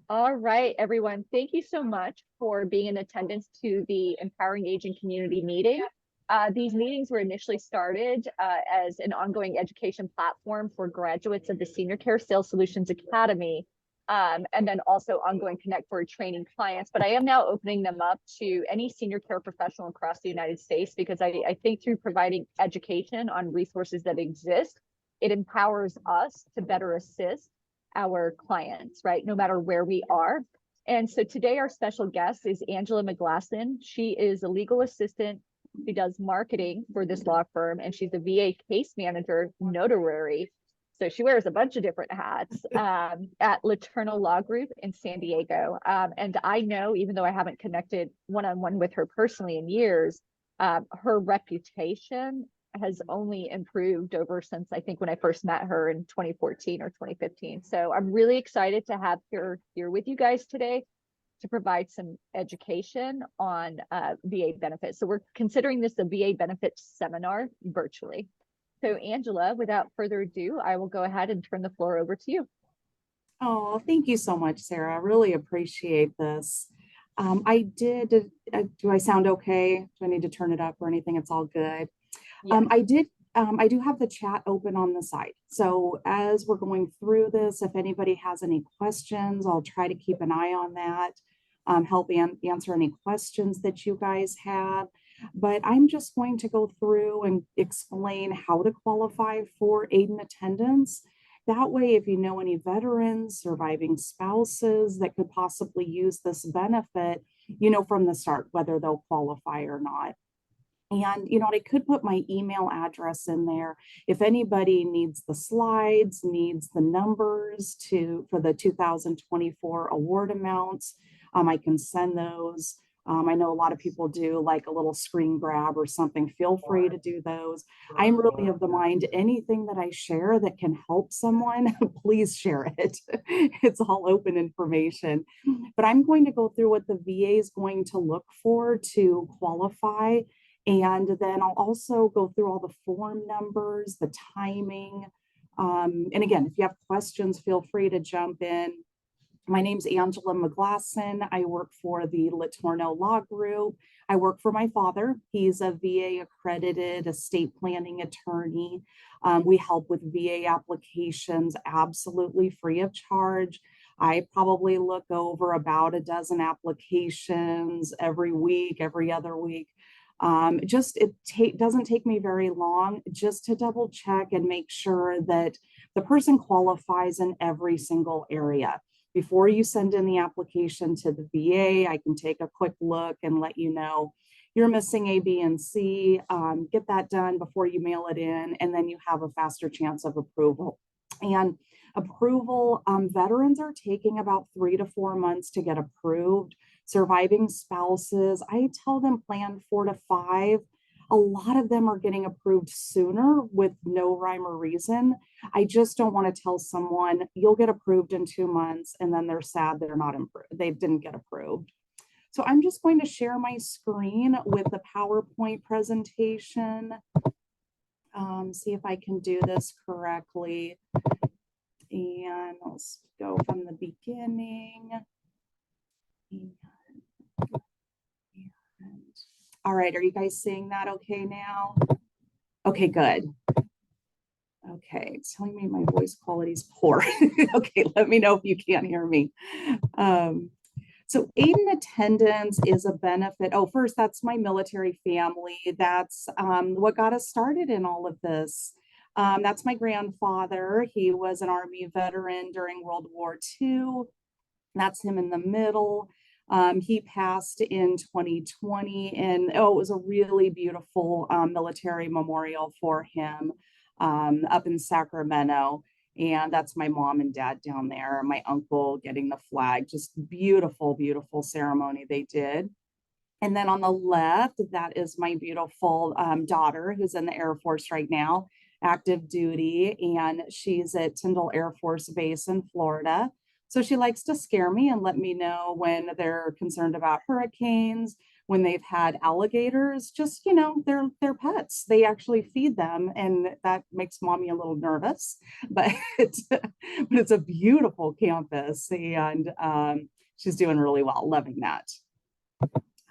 All right, everyone. Thank you so much for being in attendance to the Empowering Aging Community meeting. These meetings were initially started as an ongoing education platform for graduates of the Senior Care Sales Solutions Academy, and then also ongoing Connect for training clients. But I am now opening them up to any senior care professional across the United States because I think through providing education on resources that exist, it empowers us to better assist our clients, right? No matter where we are. And so today our special guest is Angela McGlasson. She is a legal assistant. She does marketing for this law firm, and she's a VA case manager, notary. So she wears a bunch of different hats at Laterno Law Group in San Diego. And I know, even though I haven't connected one-on-one with her personally in years, her reputation has only improved over since I think when I first met her in 2014 or 2015. So I'm really excited to have her here with you guys today to provide some education on VA benefits. So we're considering this a VA benefits seminar virtually. So Angela, without further ado, I will go ahead and turn the floor over to you. Oh, thank you so much, Sarah. I really appreciate this. Do I sound okay? Do I need to turn it up or anything? It's all good. Yeah. I do have the chat open on the side. So as we're going through this, if anybody has any questions, I'll try to keep an eye on that, help answer any questions that you guys have. But I'm just going to go through and explain how to qualify for aid and attendance. That way, if you know any veterans, surviving spouses that could possibly use this benefit, you know from the start whether they'll qualify or not. And, I could put my email address in there. If anybody needs the slides, needs the numbers for the 2024 award amounts, I can send those. I know a lot of people do like a little screen grab or something. Feel free to do those. I'm really of the mind, anything that I share that can help someone, please share it. It's all open information. But I'm going to go through what the VA is going to look for to qualify. And then I'll also go through all the form numbers, the timing. And again, if you have questions, feel free to jump in. My name's Angela McGlasson. I work for the Laterno Law Group. I work for my father. He's a VA accredited estate planning attorney. We help with VA applications absolutely free of charge. I probably look over about a dozen applications every week, every other week. Doesn't take me very long just to double check and make sure that the person qualifies in every single area. Before you send in the application to the VA, I can take a quick look and let you know you're missing A, B, and C. Get that done before you mail it in, and then you have a faster chance of approval. And approval, veterans are taking about 3 to 4 months to get approved. Surviving spouses, I tell them plan 4 to 5. A lot of them are getting approved sooner with no rhyme or reason. I just don't want to tell someone you'll get approved in 2 months and then they're sad they're not approved. They didn't get approved. So I'm just going to share my screen with the PowerPoint presentation. See if I can do this correctly. And let's go from the beginning. All right, are you guys seeing that okay now? Okay, good. Okay, it's telling me my voice quality is poor. Okay, let me know if you can't hear me. So aid and attendance is a benefit. Oh, first, that's my military family. That's what got us started in all of this. That's my grandfather. He was an Army veteran during World War II. That's him in the middle. He passed in 2020, and it was a really beautiful military memorial for him up in Sacramento. And that's my mom and dad down there, my uncle getting the flag. Just beautiful, beautiful ceremony they did. And then on the left, that is my beautiful daughter who's in the Air Force right now, active duty, and she's at Tyndall Air Force Base in Florida. So she likes to scare me and let me know when they're concerned about hurricanes, when they've had alligators, just, you know, they're pets. They actually feed them, and that makes mommy a little nervous, but it's a beautiful campus, and she's doing really well, loving that.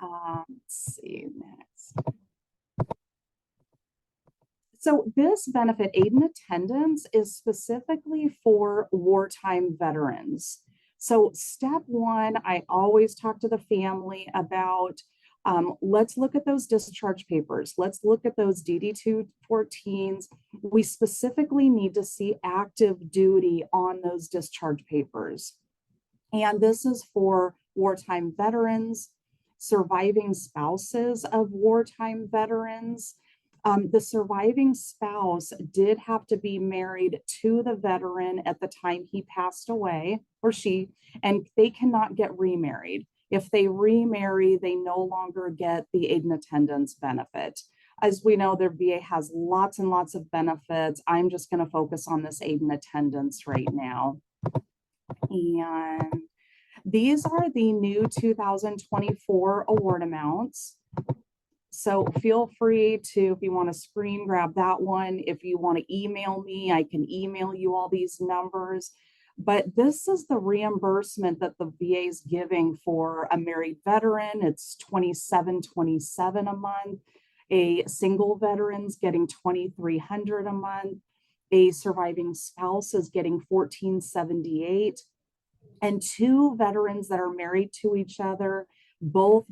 Let's see next. So this benefit, aid and attendance, is specifically for wartime veterans. So step one, I always talk to the family about, let's look at those discharge papers. Let's look at those DD-214s. We specifically need to see active duty on those discharge papers. And this is for wartime veterans, surviving spouses of wartime veterans. The surviving spouse did have to be married to the veteran at the time he passed away, or she, and they cannot get remarried. If they remarry, they no longer get the aid and attendance benefit. As we know, their VA has lots and lots of benefits. I'm just going to focus on this aid and attendance right now. And these are the new 2024 award amounts. So feel free to, if you want to screen grab that one, if you want to email me, I can email you all these numbers. But this is the reimbursement that the VA is giving for a married veteran. It's $27.27 a month. A single veteran's getting $2,300 a month. A surviving spouse is getting $1,478. And two veterans that are married to each other, both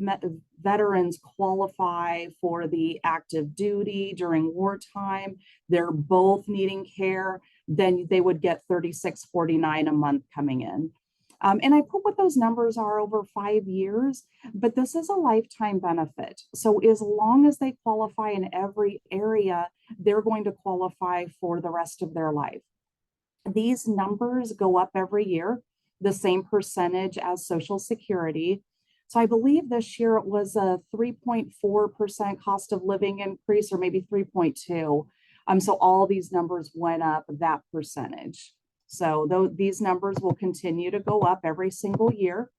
veterans qualify for the active duty during wartime. They're both needing care. Then they would get $36.49 a month coming in. And I put what those numbers are over 5 years, but this is a lifetime benefit. So as long as they qualify in every area, they're going to qualify for the rest of their life. These numbers go up every year, the same percentage as Social Security. So I believe this year it was a 3.4% cost of living increase, or maybe 3.2. So all these numbers went up that percentage. So these numbers will continue to go up every single year.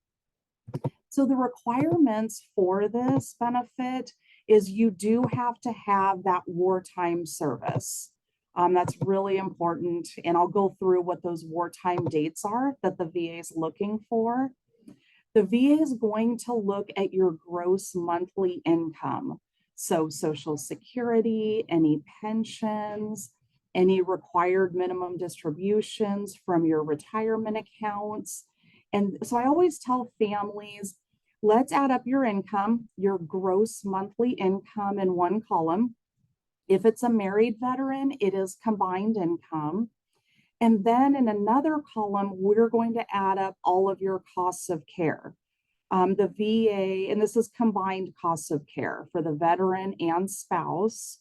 So the requirements for this benefit is you do have to have that wartime service. That's really important. And I'll go through what those wartime dates are that the VA is looking for. The VA is going to look at your gross monthly income. So Social Security, any pensions, any required minimum distributions from your retirement accounts. And so I always tell families, let's add up your income, your gross monthly income in one column. If it's a married veteran, it is combined income. And then in another column, we're going to add up all of your costs of care. The VA, and this is combined costs of care for the veteran and spouse.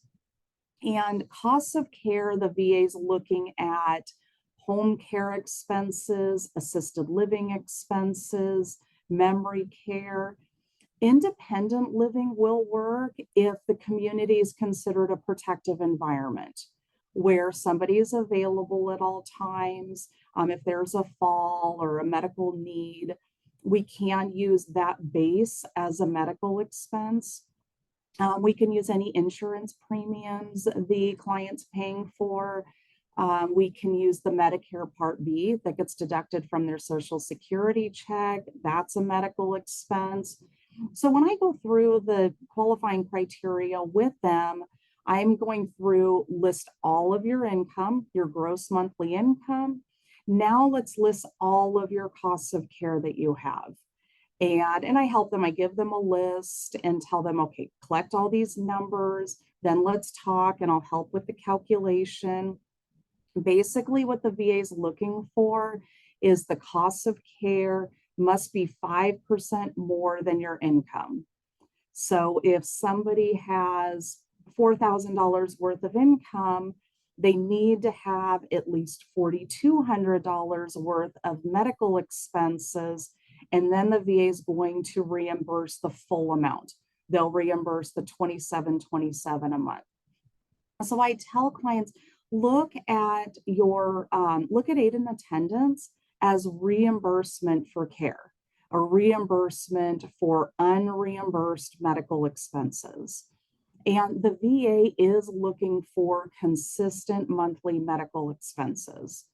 And costs of care, the VA is looking at home care expenses, assisted living expenses, memory care. Independent living will work if the community is considered a protective environment where somebody is available at all times. If there's a fall or a medical need, we can use that base as a medical expense. We can use any insurance premiums the client's paying for. We can use the Medicare Part B that gets deducted from their Social Security check. That's a medical expense. So when I go through the qualifying criteria with them, I'm going through, list all of your income, your gross monthly income. Now let's list all of your costs of care that you have. And I help them, I give them a list and tell them, okay, collect all these numbers, then let's talk and I'll help with the calculation. Basically what the VA is looking for is the cost of care must be 5% more than your income. So if somebody has $4,000 worth of income, they need to have at least $4,200 worth of medical expenses, and then the VA is going to reimburse the full amount. They'll reimburse the $27.27 a month. So I tell clients, look at your look at aid and attendance as reimbursement for care. a reimbursement for unreimbursed medical expenses. And the VA is looking for consistent monthly medical expenses.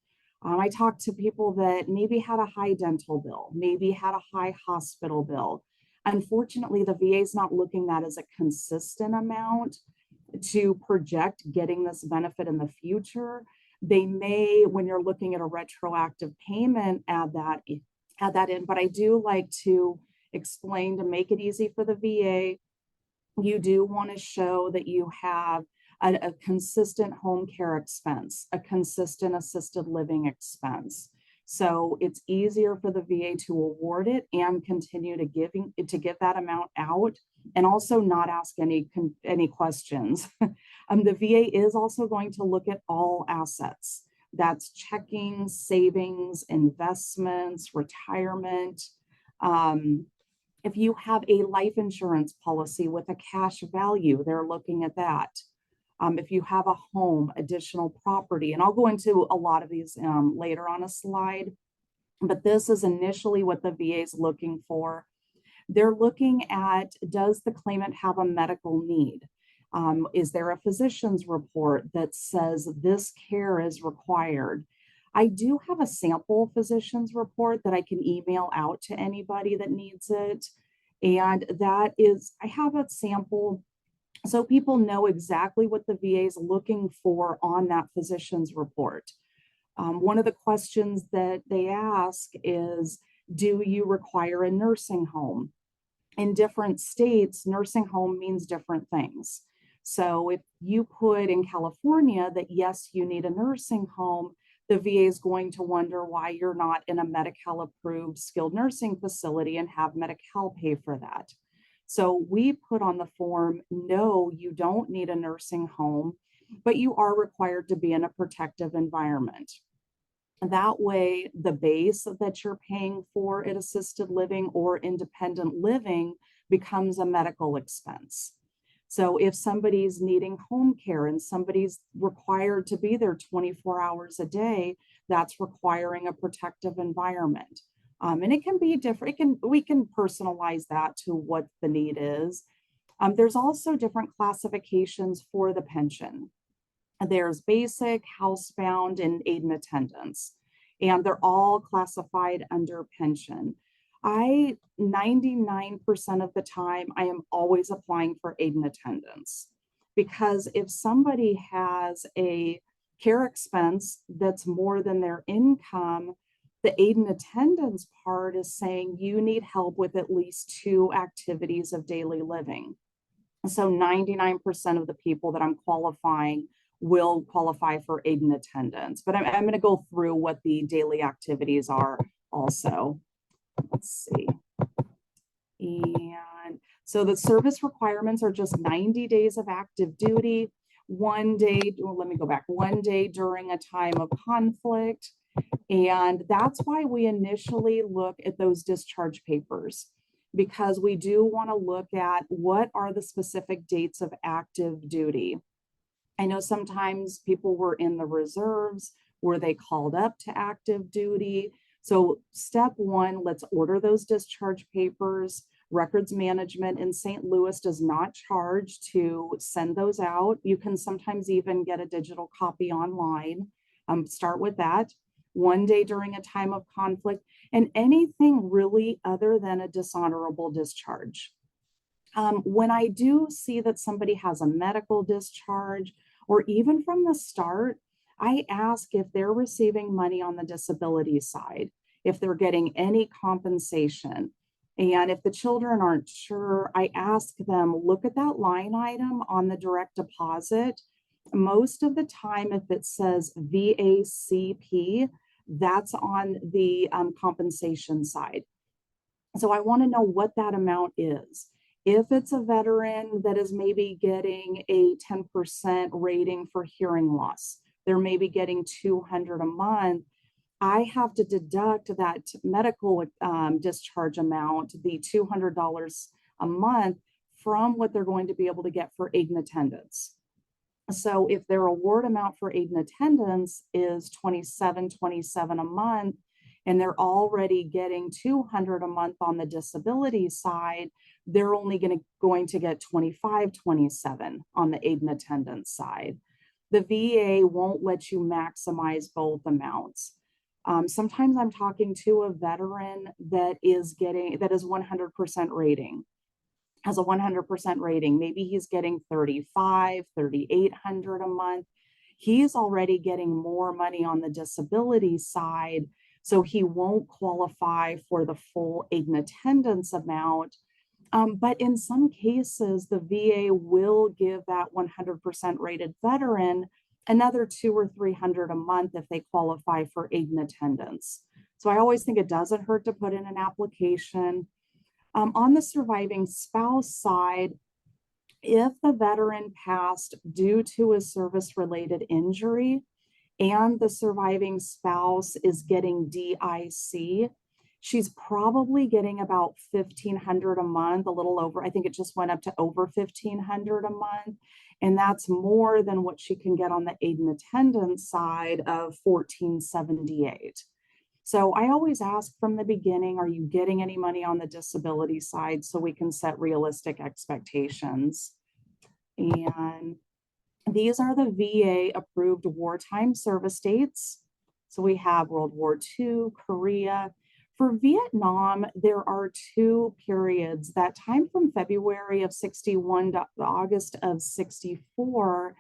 I talked to people that maybe had a high dental bill, maybe had a high hospital bill. Unfortunately, the VA is not looking at that as a consistent amount to project getting this benefit in the future. They may, when you're looking at a retroactive payment, add that in. But I do like to explain, to make it easy for the VA, you do want to show that you have a consistent home care expense, a consistent assisted living expense. So it's easier for the VA to award it and continue to give that amount out, and also not ask any questions. The VA is also going to look at all assets. That's checking, savings, investments, retirement. If you have a life insurance policy with a cash value, they're looking at that. If you have a home, additional property, and I'll go into a lot of these later on a slide, but this is initially what the VA is looking for. They're looking at, does the claimant have a medical need? Is there a physician's report that says this care is required? I do have a sample physician's report that I can email out to anybody that needs it. And that is, I have a sample so people know exactly what the VA is looking for on that physician's report. One of the questions that they ask is, do you require a nursing home? In different states, nursing home means different things. So if you put in California that yes, you need a nursing home, the VA is going to wonder why you're not in a Medi-Cal approved skilled nursing facility and have Medi-Cal pay for that. So we put on the form, no, you don't need a nursing home, but you are required to be in a protective environment. That way, the base that you're paying for at assisted living or independent living becomes a medical expense. So if somebody's needing home care and somebody's required to be there 24 hours a day, that's requiring a protective environment. And it can be different. We can personalize that to what the need is. There's also different classifications for the pension. There's basic, housebound, and aide and attendance. And they're all classified under pension. 99% of the time, I am always applying for aide and attendance, because if somebody has a care expense that's more than their income, the aide and attendance part is saying you need help with at least 2 activities of daily living. So 99% of the people that I'm qualifying will qualify for aide and attendance, but I'm going to go through what the daily activities are also. Let's see. And so the service requirements are just 90 days of active duty, 1 day, well, let me go back, 1 day during a time of conflict. And that's why we initially look at those discharge papers, because we do want to look at what are the specific dates of active duty. I know sometimes people were in the reserves, were they called up to active duty? So step 1, let's order those discharge papers. Records management in St. Louis does not charge to send those out. You can sometimes even get a digital copy online. Start with that. 1 day during a time of conflict, and anything really other than a dishonorable discharge. When I do see that somebody has a medical discharge, or even from the start, I ask if they're receiving money on the disability side, if they're getting any compensation. And if the children aren't sure, I ask them, look at that line item on the direct deposit. Most of the time, if it says VACP, that's on the compensation side. So I want to know what that amount is. If it's a veteran that is maybe getting a 10% rating for hearing loss, they're maybe getting $200 a month, I have to deduct that medical discharge amount, the $200 a month, from what they're going to be able to get for aide and attendance. So if their award amount for aide and attendance is $27 a month, and they're already getting $200 a month on the disability side, they're only going to get $25, $27 on the aid and attendance side. The VA won't let you maximize both amounts. Sometimes I'm talking to a veteran that is 100% rating, has a 100% rating. Maybe he's getting 35, 3,800 a month. He's already getting more money on the disability side, so he won't qualify for the full aid and attendance amount. But in some cases, the VA will give that 100% rated veteran another $200 or $300 a month if they qualify for aid and attendance. So I always think it doesn't hurt to put in an application. On the surviving spouse side, if the veteran passed due to a service-related injury and the surviving spouse is getting DIC, she's probably getting about $1,500 a month, a little over. I think it just went up to over $1,500 a month. And that's more than what she can get on the aid and attendance side of $1,478. So I always ask from the beginning, are you getting any money on the disability side, so we can set realistic expectations? And these are the VA approved wartime service dates. So we have World War II, Korea. For Vietnam, there are two periods. That time from February of 61 to August of 64,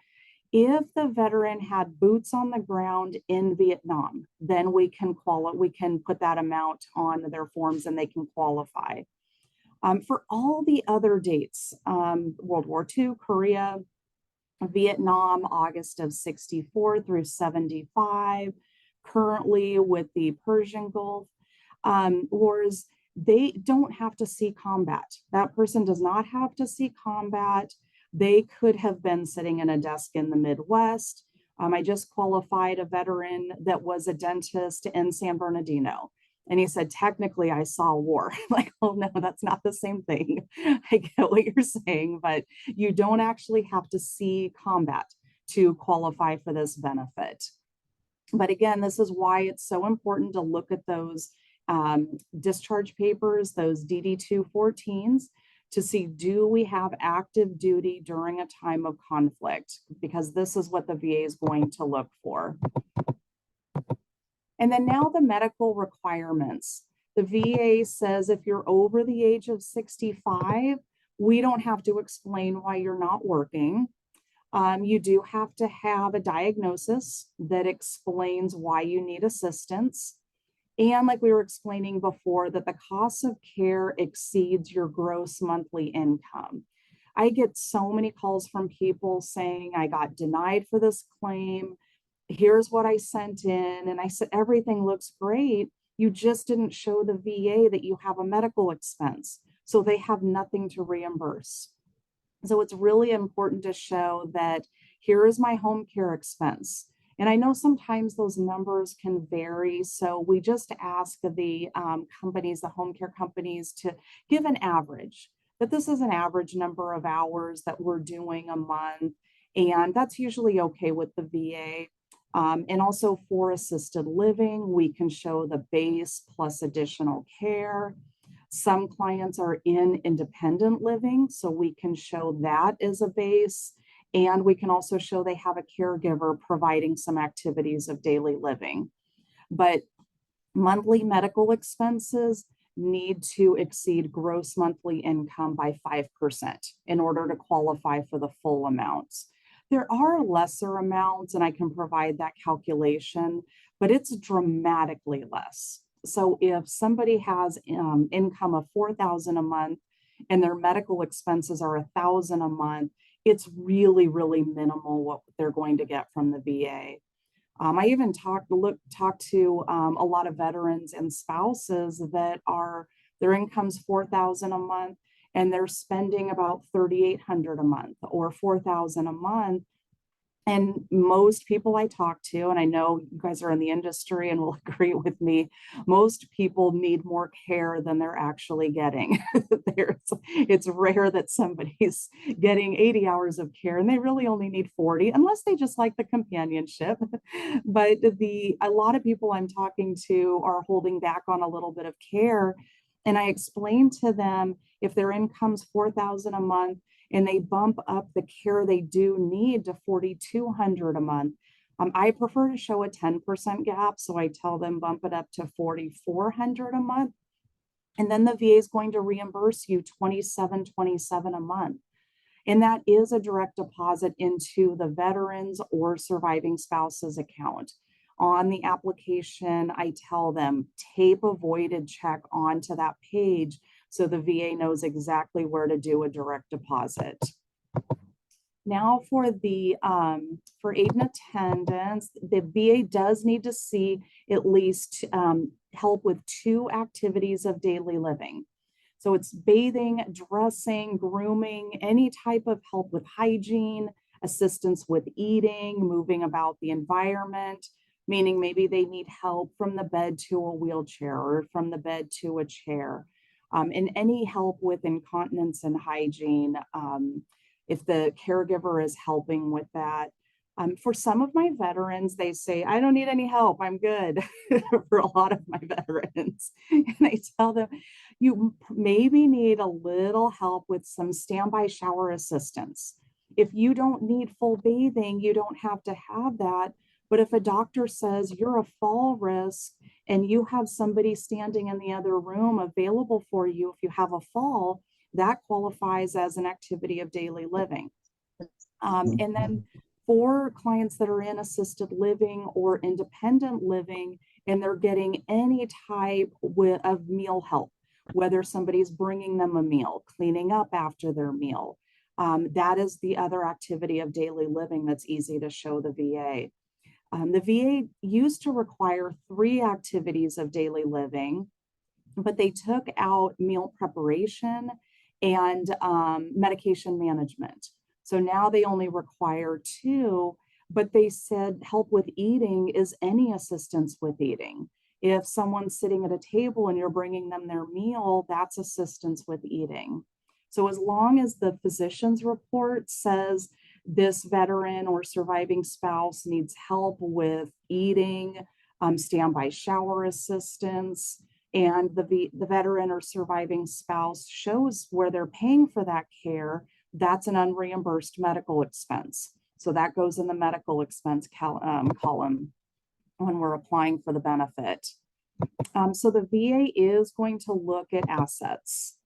if the veteran had boots on the ground in Vietnam, then we can put that amount on their forms and they can qualify. For all the other dates, World War II, Korea, Vietnam, August of 64 through 75, currently with the Persian Gulf wars, they don't have to see combat. That person does not have to see combat. They could have been sitting in a desk in the Midwest. I just qualified a veteran that was a dentist in San Bernardino. And he said, technically, I saw war. Like, oh, no, that's not the same thing. I get what you're saying, but you don't actually have to see combat to qualify for this benefit. But again, this is why it's so important to look at those discharge papers, those DD-214s, to see, do we have active duty during a time of conflict? Because this is what the VA is going to look for. And then now the medical requirements. The VA says if you're over the age of 65, we don't have to explain why you're not working. You do have to have a diagnosis that explains why you need assistance. And like we were explaining before, that the cost of care exceeds your gross monthly income. I get so many calls from people saying, I got denied for this claim. Here's what I sent in. And I said, everything looks great. You just didn't show the VA that you have a medical expense. So they have nothing to reimburse. So it's really important to show that here is my home care expense. And I know sometimes those numbers can vary. So we just ask the companies, the home care companies, to give an average, that this is an average number of hours that we're doing a month. And that's usually okay with the VA. And also for assisted living, we can show the base plus additional care. Some clients are in independent living, so we can show that as a base. And we can also show they have a caregiver providing some activities of daily living. But monthly medical expenses need to exceed gross monthly income by 5% in order to qualify for the full amounts. There are lesser amounts, and I can provide that calculation, but it's dramatically less. So if somebody has income of $4,000 a month and their medical expenses are $1,000 a month, it's really, really minimal what they're going to get from the VA. I even talked to a lot of veterans and spouses that their income's $4,000 a month and they're spending about $3,800 a month or $4,000 a month. And most people I talk to, and I know you guys are in the industry and will agree with me, most people need more care than they're actually getting. It's rare that somebody's getting 80 hours of care and they really only need 40, unless they just like the companionship. But a lot of people I'm talking to are holding back on a little bit of care. And I explain to them, if their income's 4,000 a month, and they bump up the care they do need to 4,200 a month. I prefer to show a 10% gap. So I tell them bump it up to 4,400 a month. And then the VA is going to reimburse you 27.27 a month. And that is a direct deposit into the veterans or surviving spouse's account. On the application, I tell them tape a voided check onto that page so the VA knows exactly where to do a direct deposit. Now for the for aid and attendance, the VA does need to see at least help with 2 activities of daily living. So it's bathing, dressing, grooming, any type of help with hygiene, assistance with eating, moving about the environment, meaning maybe they need help from the bed to a wheelchair or from the bed to a chair. And any help with incontinence and hygiene, if the caregiver is helping with that. For some of my veterans, they say, I don't need any help, I'm good. For a lot of my veterans. And I tell them, you maybe need a little help with some standby shower assistance. If you don't need full bathing, you don't have to have that. But if a doctor says you're a fall risk and you have somebody standing in the other room available for you if you have a fall, that qualifies as an activity of daily living. And then for clients that are in assisted living or independent living, and they're getting any type of meal help, whether somebody's bringing them a meal, cleaning up after their meal, that is the other activity of daily living that's easy to show the VA. The VA used to require 3 activities of daily living, but they took out meal preparation and medication management. So now they only require 2, but they said help with eating is any assistance with eating. If someone's sitting at a table and you're bringing them their meal, that's assistance with eating. So as long as the physician's report says this veteran or surviving spouse needs help with eating, standby shower assistance, and the veteran or surviving spouse shows where they're paying for that care, that's an unreimbursed medical expense. So that goes in the medical expense column when we're applying for the benefit. So the VA is going to look at assets.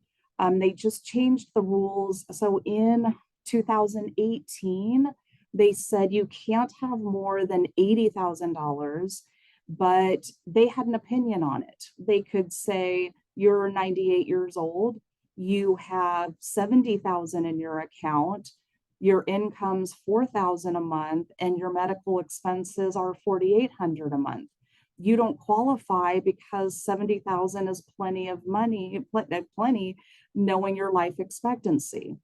They just changed the rules. So in 2018, they said you can't have more than $80,000, but they had an opinion on it. They could say you're 98 years old, you have 70,000 in your account, your income's 4,000 a month, and your medical expenses are 4,800 a month. You don't qualify because 70,000 is plenty of money, plenty, knowing your life expectancy.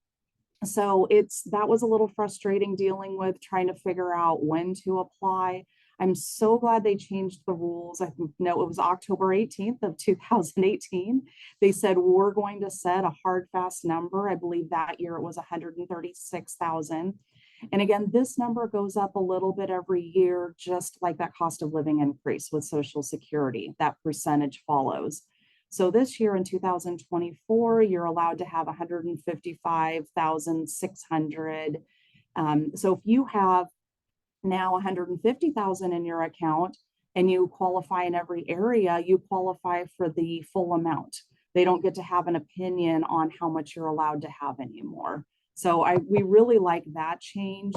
So that was a little frustrating dealing with trying to figure out when to apply. I'm so glad they changed the rules. I know it was October 18th of 2018. They said, we're going to set a hard, fast number. I believe that year it was 136,000. And again, this number goes up a little bit every year, just like that cost of living increase with Social Security, that percentage follows. So this year in 2024, you're allowed to have 155,600. So if you have now 150,000 in your account and you qualify in every area, you qualify for the full amount. They don't get to have an opinion on how much you're allowed to have anymore. So we really like that change.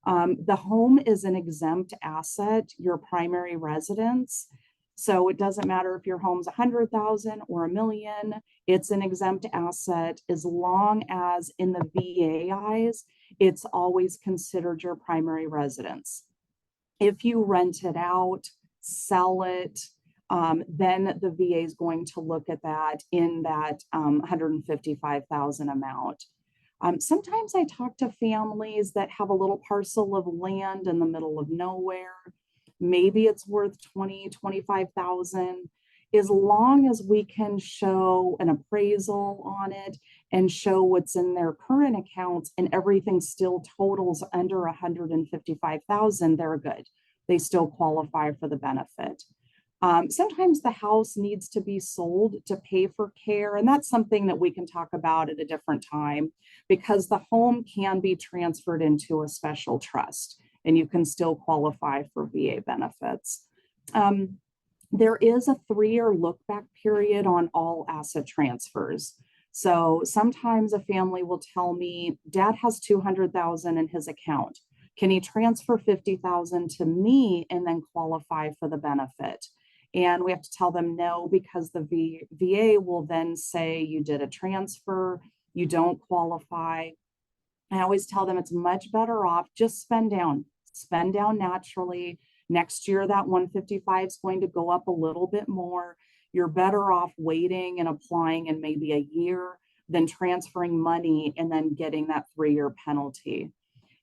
The home is an exempt asset, your primary residence. So it doesn't matter if your home's 100,000 or $1 million, it's an exempt asset as long as in the VA eyes, it's always considered your primary residence. If you rent it out, sell it, then the VA is going to look at that in that 155,000 amount. Sometimes I talk to families that have a little parcel of land in the middle of nowhere. Maybe it's worth 20, 25,000. As long as we can show an appraisal on it and show what's in their current accounts and everything still totals under 155,000, they're good. They still qualify for the benefit. Sometimes the house needs to be sold to pay for care, and that's something that we can talk about at a different time because the home can be transferred into a special trust and you can still qualify for VA benefits. There is a 3-year look back period on all asset transfers. So sometimes a family will tell me, Dad has 200,000 in his account. Can he transfer 50,000 to me and then qualify for the benefit? And we have to tell them no, because the VA will then say you did a transfer, you don't qualify. I always tell them it's much better off just spend down naturally. Next year, that 155 is going to go up a little bit more. You're better off waiting and applying in maybe a year than transferring money and then getting that 3-year penalty.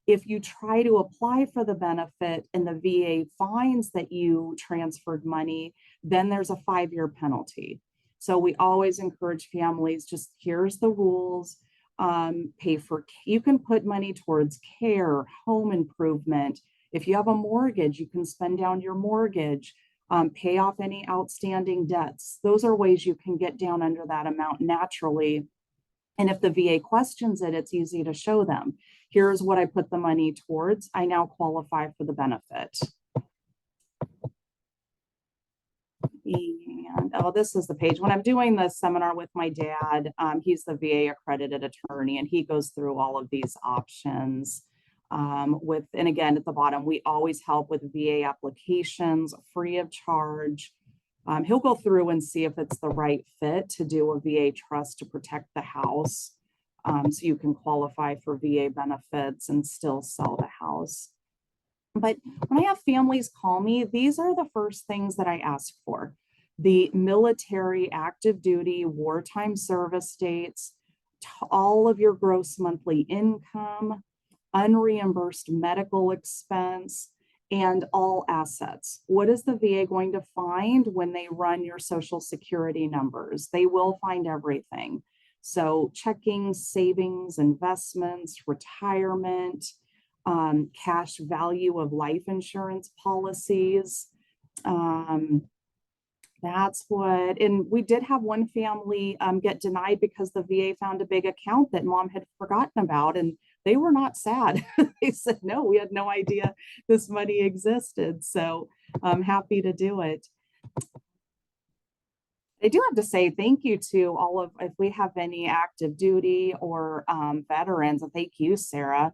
If you try to apply for the benefit and the VA finds that you transferred money, then there's a 5-year penalty. So we always encourage families, just here's the rules, you can put money towards care, home improvement. If you have a mortgage, you can spend down your mortgage, pay off any outstanding debts. Those are ways you can get down under that amount naturally. And if the VA questions it, it's easy to show them. Here's what I put the money towards. I now qualify for the benefit. And oh, this is the page. When I'm doing the seminar with my dad, he's the VA accredited attorney, and he goes through all of these options. And again, at the bottom, we always help with VA applications free of charge. He'll go through and see if it's the right fit to do a VA trust to protect the house, so you can qualify for VA benefits and still sell the house. But when I have families call me, these are the first things that I ask for. The military, active duty, wartime service dates, all of your gross monthly income, unreimbursed medical expense, and all assets. What is the VA going to find when they run your Social Security numbers? They will find everything. So checking, savings, investments, retirement, cash value of life insurance policies. That's what, and we did have one family get denied because the VA found a big account that mom had forgotten about, and they were not sad. They said, no, we had no idea this money existed. So I'm happy to do it. I do have to say thank you to all of, if we have any active duty or veterans, and thank you, Sarah.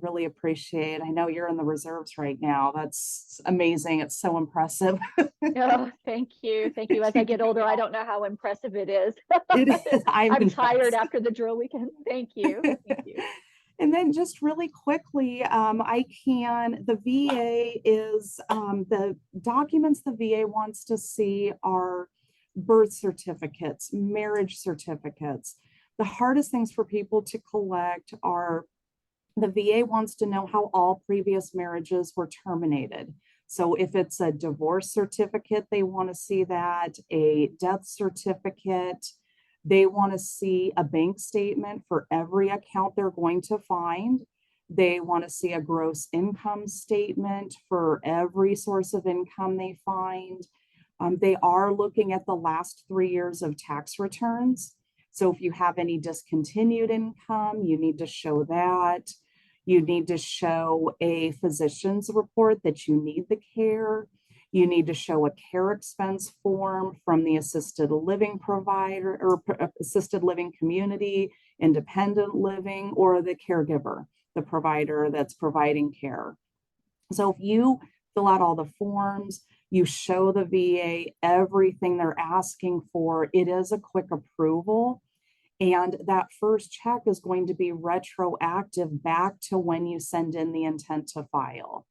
Really appreciate. I know you're in the reserves right now. That's amazing. It's so impressive. Oh, thank you. Thank you. As I get older, I don't know how impressive it is. It is. I'm tired after the drill weekend. Thank you. Thank you. And then just really quickly, the VA is, the documents the VA wants to see are birth certificates, marriage certificates. The hardest things for people to collect are, the VA wants to know how all previous marriages were terminated. So if it's a divorce certificate, they want to see that, a death certificate. They want to see a bank statement for every account they're going to find. They want to see a gross income statement for every source of income they find. They are looking at the last 3 years of tax returns. So if you have any discontinued income, you need to show that. You need to show a physician's report that you need the care. You need to show a care expense form from the assisted living provider or assisted living community, independent living, or the caregiver, the provider that's providing care. So if you fill out all the forms, you show the VA everything they're asking for, it is a quick approval. And that first check is going to be retroactive back to when you send in the intent to file.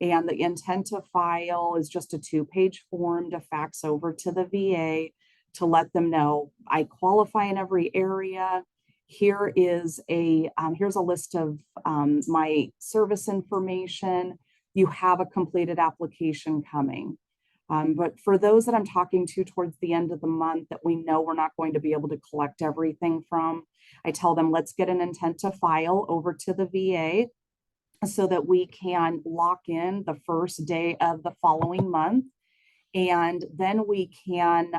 And the intent to file is just a 2-page form to fax over to the VA to let them know I qualify in every area. Here is here's a list of my service information. You have a completed application coming. But for those that I'm talking to towards the end of the month that we know we're not going to be able to collect everything from, I tell them, let's get an intent to file over to the VA so that we can lock in the first day of the following month. And then we can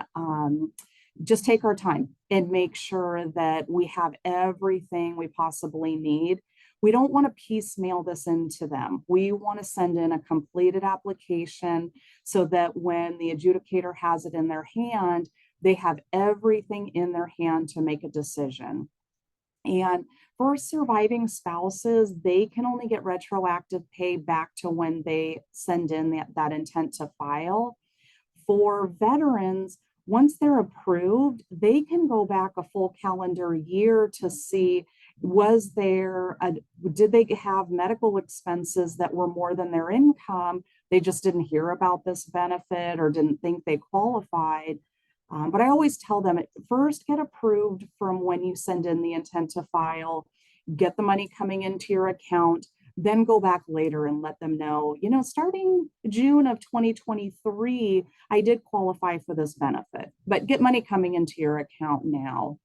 just take our time and make sure that we have everything we possibly need. We don't want to piecemeal this into them. We want to send in a completed application so that when the adjudicator has it in their hand, they have everything in their hand to make a decision. And for surviving spouses, they can only get retroactive pay back to when they send in that intent to file. For veterans, once they're approved, they can go back a full calendar year to see, did they have medical expenses that were more than their income? They just didn't hear about this benefit or didn't think they qualified. But I always tell them, first get approved from when you send in the intent to file, get the money coming into your account, then go back later and let them know, starting June of 2023, I did qualify for this benefit, but get money coming into your account now.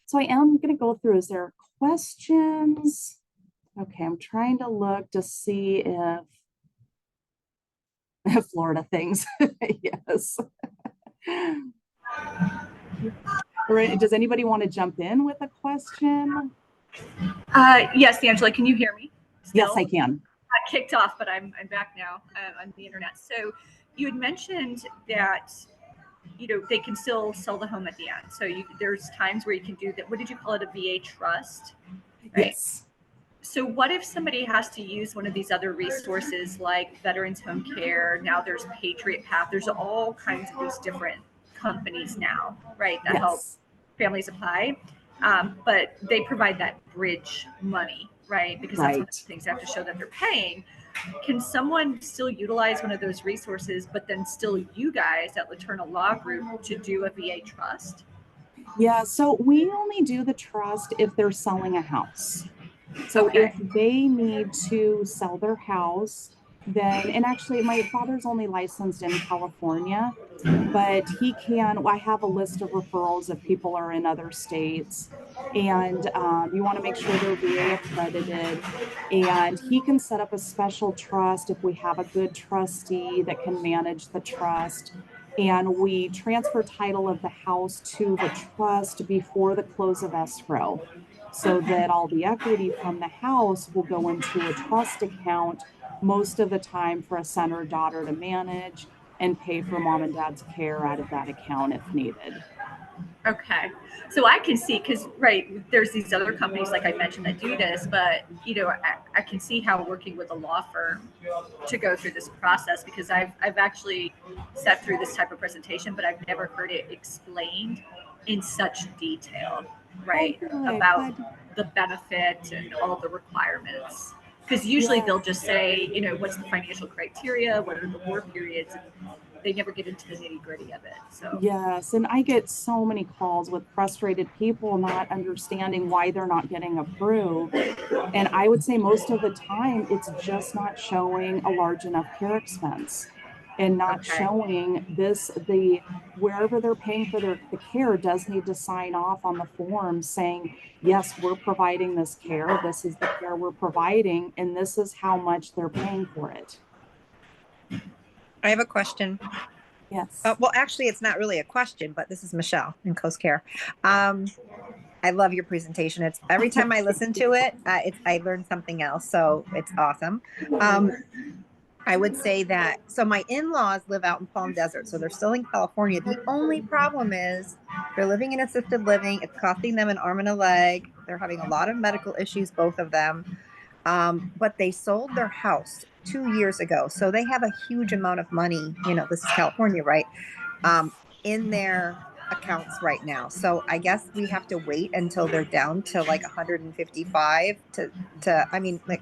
So I am going to go through, is there questions? Okay, I'm trying to look to see if Florida things, yes. Does anybody want to jump in with a question? Yes, Angela, can you hear me? Still? Yes, I can. I kicked off, but I'm back now on the internet. So you had mentioned that they can still sell the home at the end. So there's times where you can do that. What did you call it? A VA trust, right? Yes. So what if somebody has to use one of these other resources like Veterans Home Care? Now there's Patriot Path. There's all kinds of these different companies now, right, that help families apply. But they provide that bridge money, right? Because that's one of the things they have to show that they're paying. Can someone still utilize one of those resources, but then still you guys at Laterna Law Group to do a VA trust? Yeah, so we only do the trust if they're selling a house. So if they need to sell their house, then, and actually my father's only licensed in California, but I have a list of referrals if people are in other states, and you want to make sure they're VA accredited, and he can set up a special trust if we have a good trustee that can manage the trust. And we transfer title of the house to the trust before the close of escrow, so that all the equity from the house will go into a trust account most of the time for a son or daughter to manage and pay for mom and dad's care out of that account if needed. Okay. So I can see, because, there's these other companies, like I mentioned, that do this, but, I can see how working with a law firm to go through this process, because I've actually sat through this type of presentation, but I've never heard it explained in such detail, about the benefit and all the requirements. Because usually they'll just say, what's the financial criteria, what are the war periods, and they never get into the nitty gritty of it. So yes, and I get so many calls with frustrated people not understanding why they're not getting approved. And I would say most of the time it's just not showing a large enough care expense and not showing wherever they're paying for the care does need to sign off on the form saying, yes, we're providing this care. This is the care we're providing, and this is how much they're paying for it. I have a question. Yes. Well, actually, it's not really a question, but this is Michelle in Coast Care. I love your presentation. It's every time I listen to it, I learn something else. So it's awesome. I would say that, so my in-laws live out in Palm Desert, so they're still in California. The only problem is they're living in assisted living. It's costing them an arm and a leg. They're having a lot of medical issues, both of them. But they sold their house 2 years ago. So they have a huge amount of money, this is California, right? In their accounts right now. So I guess we have to wait until they're down to like 155 to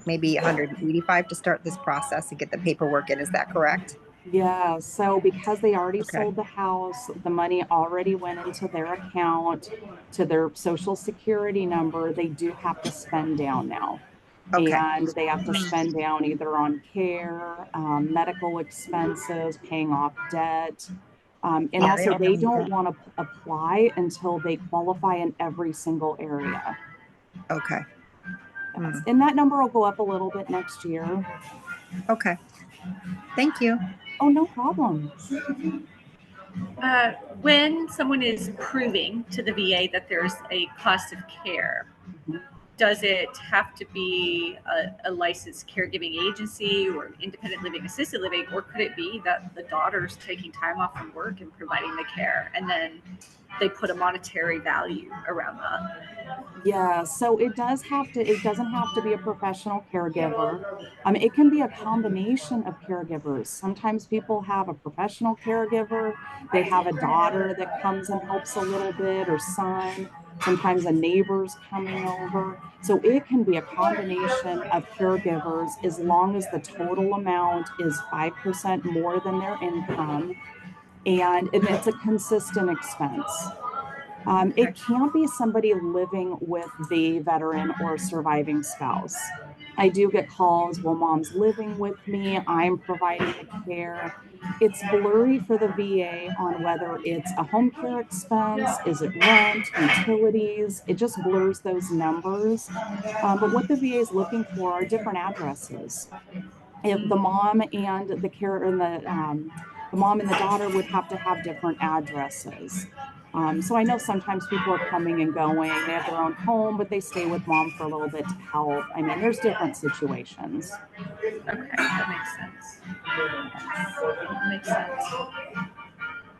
maybe 185 to start this process and get the paperwork in. Is that correct? Yeah, so because they already Okay. sold the house, the money already went into their account, to their social security number, they do have to spend down now. Okay. And they have to Mm. spend down either on care, medical expenses, paying off debt. And Yeah, they also all they need don't that. want to apply until they qualify in every single area. Okay. Yes. Mm. And that number will go up a little bit next year. Okay. Thank you. Oh, no problem. When someone is proving to the VA that there's a cost of care, Mhm. does it have to be a licensed caregiving agency or independent living, assisted living, or could it be that the daughter's taking time off from work and providing the care, and then they put a monetary value around that? Yeah, so it doesn't have to be a professional caregiver. It can be a combination of caregivers. Sometimes people have a professional caregiver, they have a daughter that comes and helps a little bit, or son. Sometimes a neighbor's coming over. So it can be a combination of caregivers as long as the total amount is 5% more than their income, and it's a consistent expense. Okay. It can't be somebody living with the veteran or surviving spouse. I do get calls, well, mom's living with me, I'm providing the care. It's blurry for the VA on whether it's a home care expense, is it rent, utilities, it just blurs those numbers. But what the VA is looking for are different addresses. If the mom and the mom and the daughter would have to have different addresses. So I know sometimes people are coming and going. They have their own home, but they stay with mom for a little bit to help. I mean, there's different situations. Okay, that makes sense. Yes. That makes sense.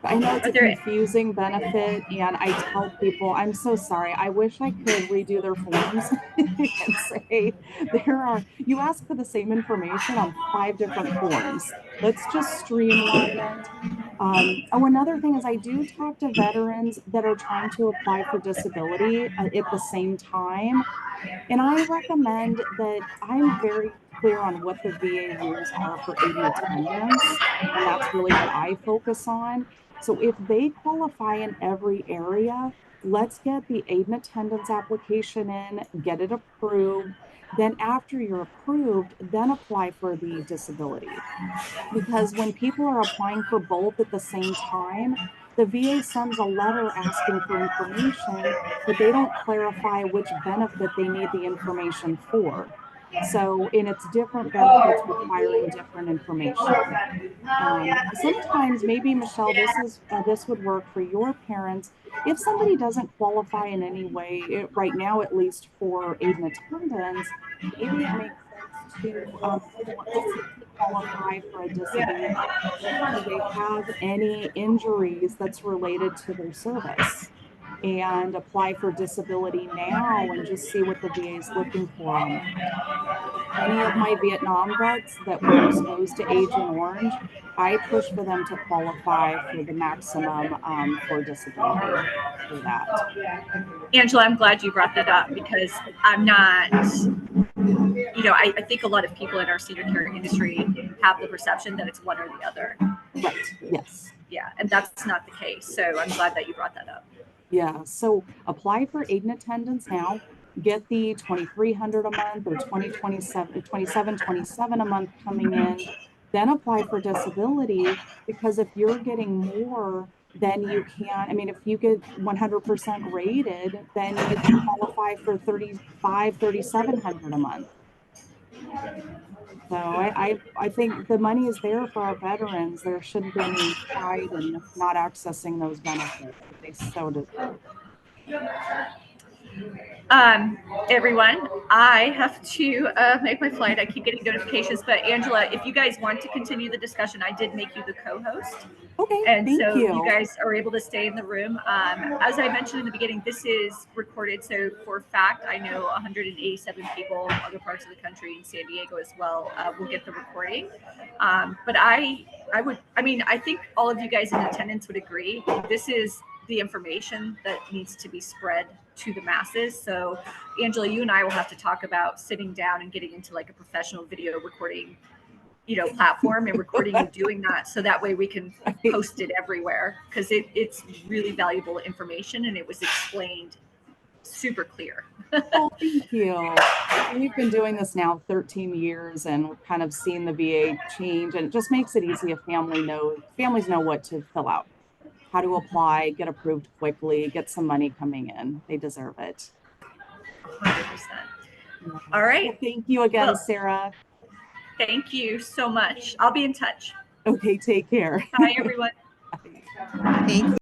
I know it's Are a there confusing benefit, and I tell people, I'm so sorry. I wish I could redo their forms and say, you ask for the same information on 5 different forms. Let's just streamline it. Oh, another thing is I do talk to veterans that are trying to apply for disability at the same time. And I recommend that I'm very clear on what the VA rules are for aid and attendance. And that's really what I focus on. So if they qualify in every area, let's get the aid and attendance application in, get it approved. Then after you're approved, then apply for the disability. Because when people are applying for both at the same time, the VA sends a letter asking for information, but they don't clarify which benefit they need the information for. So, and it's different benefits requiring different information. Sometimes maybe Michelle, this would work for your parents. If somebody doesn't qualify in any way, right now at least for aid and attendance, maybe it makes sense to let's say to qualify for a disability. Do they have any injuries that's related to their service? And apply for disability now and just see what the VA is looking for on that. Any of my Vietnam vets that were exposed to Agent Orange, I push for them to qualify for the maximum for disability for that. Angela, I'm glad you brought that up because I'm not, I think a lot of people in our senior care industry have the perception that it's one or the other. Right. Yes. Yeah, and that's not the case. So I'm glad that you brought that up. Yeah. So apply for aid and attendance now. Get the 2,300 a month or 27 a month coming in. Then apply for disability, because if you're getting more, then you can, I mean, if you get 100% rated, then you can qualify for 3,700 a month. So I think the money is there for our veterans. There shouldn't be any pride in not accessing those benefits that they so deserve. Everyone, I have to make my flight. I keep getting notifications, but Angela, if you guys want to continue the discussion, I did make you the co-host. Okay, And thank so you you. guys are able to stay in the room. As I mentioned in the beginning, this is recorded. So for fact, I know 187 people, other parts of the country, in San Diego as well, will get the recording. But I think all of you guys in attendance would agree. This is the information that needs to be spread to the masses. So Angela, you and I will have to talk about sitting down and getting into like a professional video recording platform and recording and doing that. So that way we can post it everywhere, because it's really valuable information and it was explained super clear. Oh, thank you. We've been doing this now 13 years and we've kind of seen the VA change, and it just makes it easy if families know what to fill out, how to apply, get approved quickly, get some money coming in. They deserve it. 100%. All right. Well, thank you again, Well, Sarah. Thank you so much. I'll be in touch. Okay, take care. Bye, everyone. Bye. Thank you.